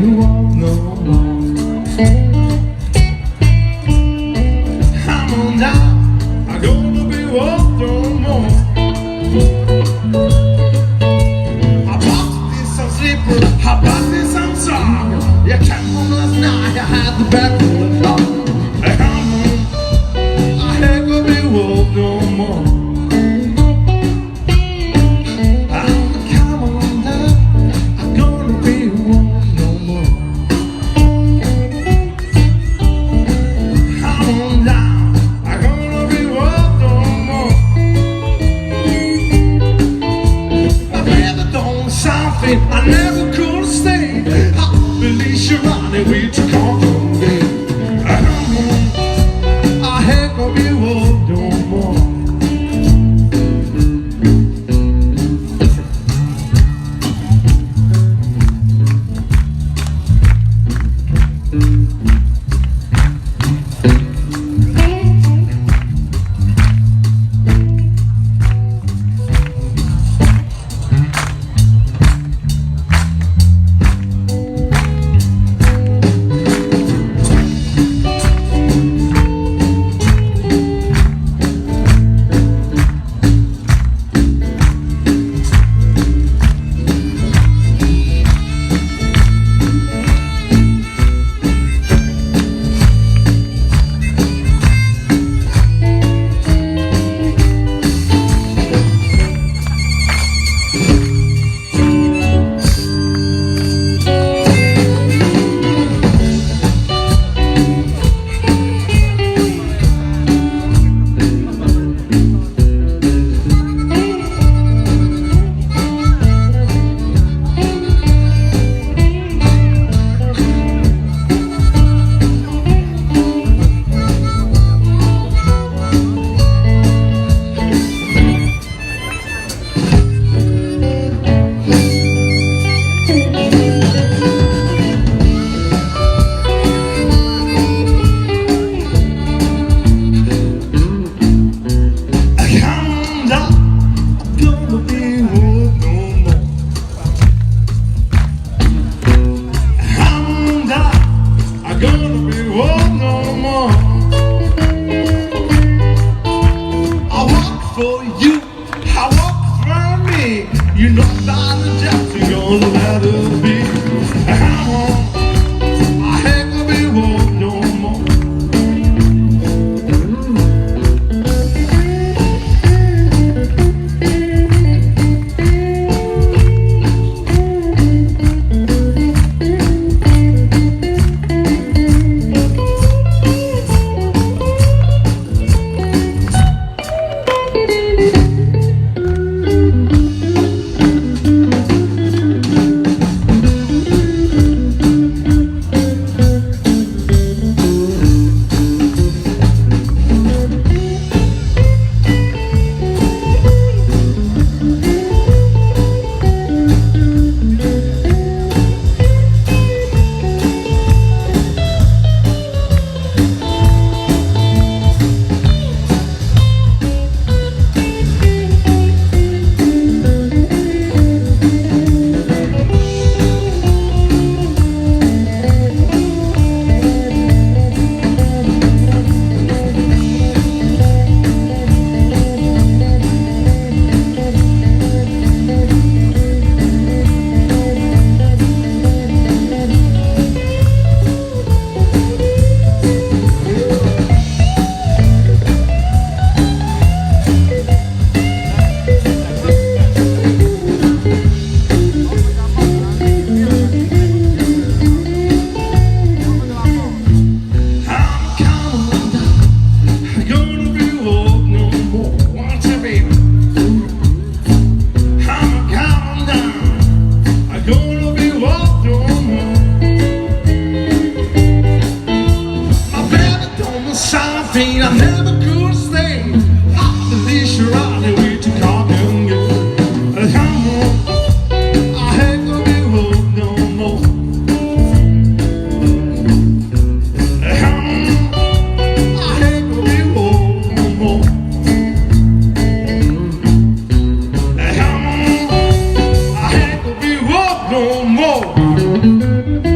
walk no more. I'm on down, I'm gonna be walk no more. I bought this some slipper, I bought this some song. You came home last night, I had the back of the car. I ain't gonna be walk no more. I never could stay. I believe you're running with your company. I ain't gonna be walk no more. no more.